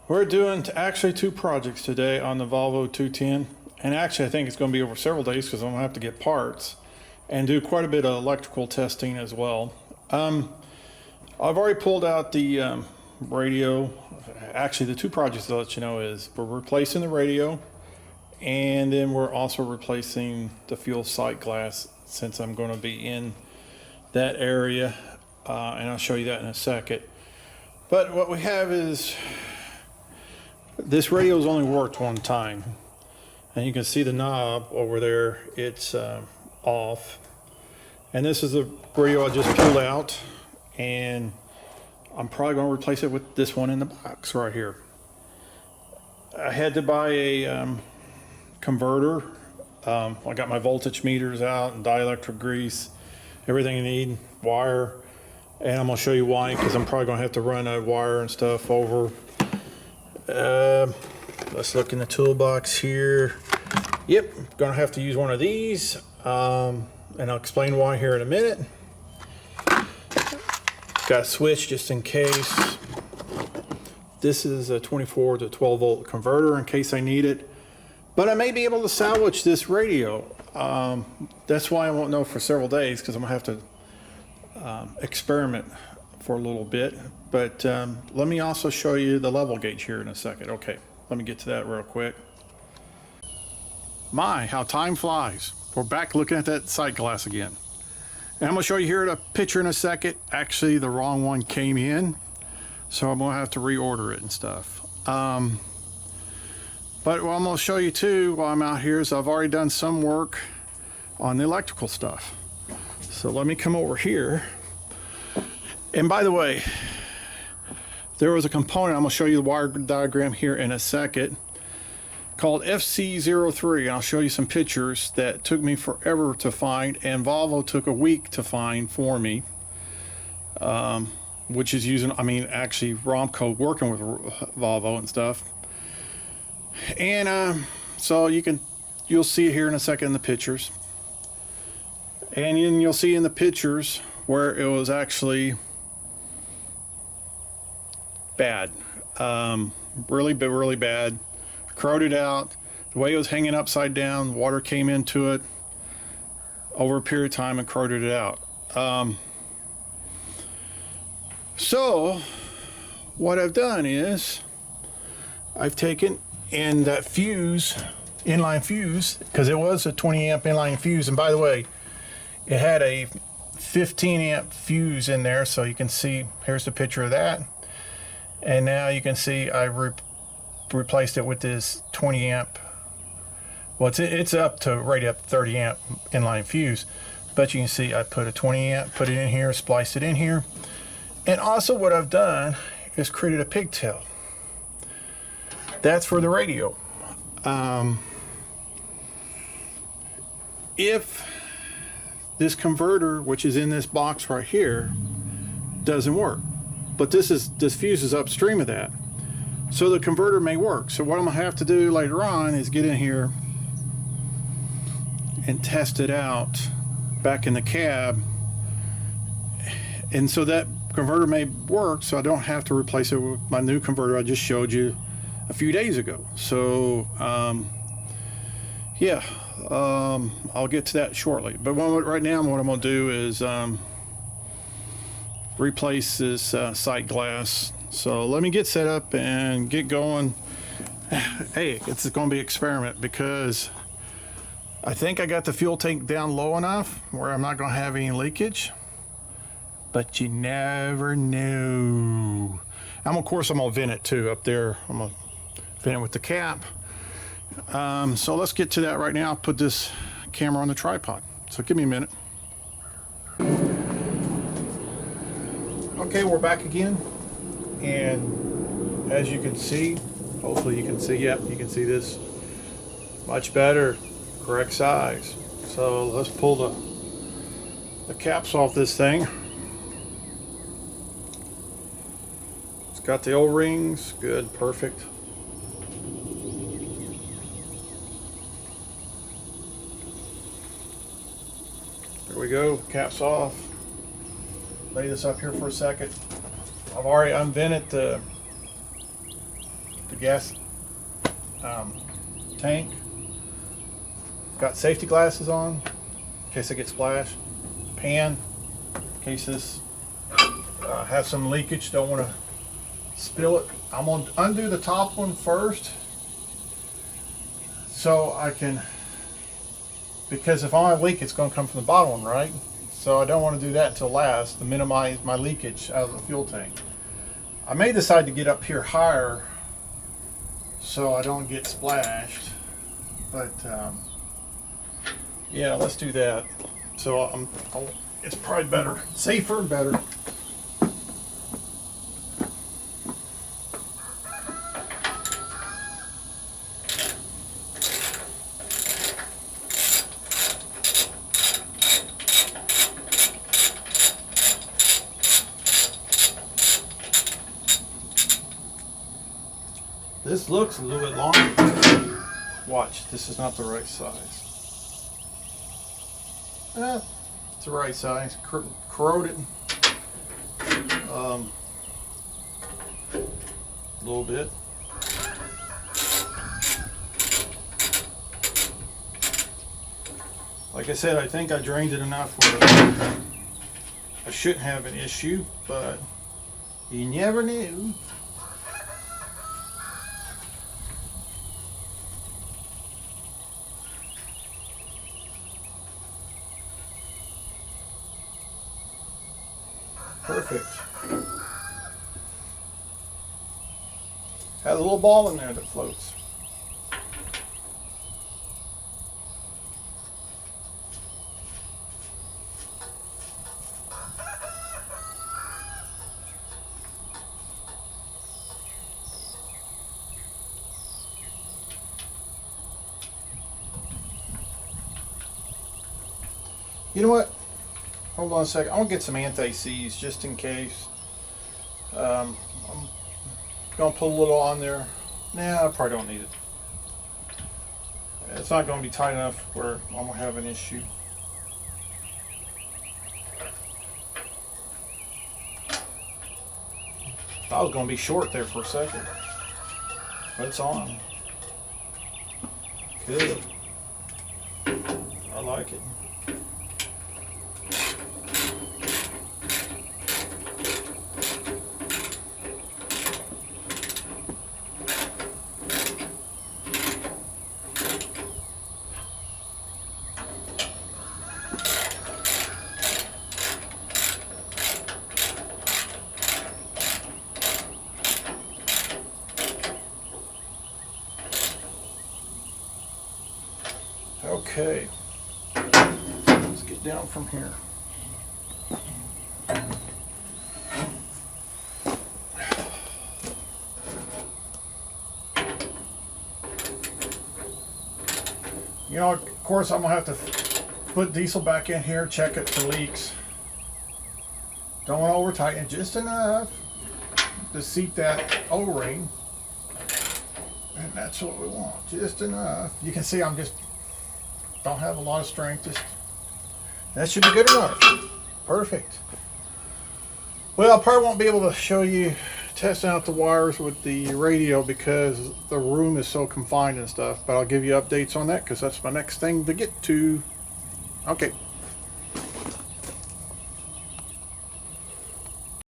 We're doing actually two projects today on the Volvo 210, and actually I think it's going to be over several days because I'm going to have to get parts and do quite a bit of electrical testing as well. I've already pulled out the radio. Actually, the two projects I'll let you know is we're replacing the radio, and then we're also replacing the fuel sight glass since I'm going to be in that area, and I'll show you that in a second. But what we have is this radio's only worked one time, and you can see the knob over there, it's off. And this is the radio I just pulled out, and I'm probably going to replace it with this one in the box right here. I had to buy a converter. I got my voltage meters out and dielectric grease, everything you need, wire, and I'm going to show you why, because I'm probably going to have to run a wire and stuff over. Let's look in the toolbox here. Yep, gonna have to use one of these, and I'll explain why here in a minute. Got a switch just in case. This is a 24 to 12 volt converter in case I need it, but I may be able to salvage this radio. That's why I won't know for several days, because I'm gonna have to experiment for a little bit. But let me also show you the level gauge here in a second. Okay, let me get to that real quick. My, how time flies. We're back looking at that sight glass again. And I'm gonna show you here the picture in a second. Actually, the wrong one came in, so I'm gonna have to reorder it and stuff. But what I'm gonna show you too while I'm out here is I've already done some work on the electrical stuff. So let me come over here. And by the way, there was a component, I'm going to show you the wire diagram here in a second, called FC03, and I'll show you some pictures that took me forever to find, and Volvo took a week to find for me, which is using, actually Romco working with Volvo and stuff. And so you'll see it here in a second in the pictures. And then you'll see in the pictures where it was actually bad, really bad, corroded out. The way it was hanging upside down, water came into it over a period of time and corroded it out. So what I've done is I've taken in that fuse, inline fuse, because it was a 20 amp inline fuse, and by the way, it had a 15 amp fuse in there, so you can see, here's the picture of that. And now you can see I replaced it with this 20 amp. Well, it's up to right up 30 amp inline fuse, but you can see I put a 20 amp, put it in here, spliced it in here. And also what I've done is created a pigtail. That's for the radio. If this converter, which is in this box right here, doesn't work, but this fuse is upstream of that, so the converter may work. So what I'm gonna have to do later on is get in here and test it out back in the cab, and so that converter may work, so I don't have to replace it with my new converter I just showed you a few days ago. So yeah, I'll get to that shortly, but right now what I'm gonna do is replace this sight glass. So let me get set up and get going. Hey, it's going to be an experiment, because I think I got the fuel tank down low enough where I'm not going to have any leakage, but you never know. Of course I'm going to vent it too up there. I'm going to vent it with the cap. So let's get to that right now. I'll put this camera on the tripod, so give me a minute. Okay, we're back again, and as you can see, hopefully you can see, yep, you can see this much better, correct size. So let's pull the caps off this thing. It's got the O-rings, good, perfect. There we go, caps off. Lay this up here for a second. I've already unvented the gas tank. Got safety glasses on in case I get splashed. Pan in case this has some leakage. Don't want to spill it. I'm going to undo the top one first so I can, because if I leak, it's going to come from the bottom one, right? So I don't want to do that until last to minimize my leakage out of the fuel tank. I may decide to get up here higher so I don't get splashed, but yeah, let's do that. So it's probably better, safer and better. This looks a little bit longer. Watch, this is not the right size. It's the right size. Corroded a little bit. Like I said, I think I drained it enough where I shouldn't have an issue, but you never knew. Perfect. Has a little ball in there that floats. You know what? Hold on a second. I'm gonna get some anti-seize just in case. I'm gonna put a little on there. Nah, I probably don't need it. It's not gonna be tight enough where I'm gonna have an issue. I was gonna be short there for a second, but it's on. Good. I like it. Okay, let's get down from here. You know, of course, I'm gonna have to put diesel back in here, check it for leaks. Don't want to over tighten it, just enough to seat that O-ring. And that's what we want, just enough. You can see I'm just don't have a lot of strength. Just that should be good enough. Perfect. Well, I probably won't be able to show you testing out the wires with the radio because the room is so confined and stuff, but I'll give you updates on that because that's my next thing to get to. Okay.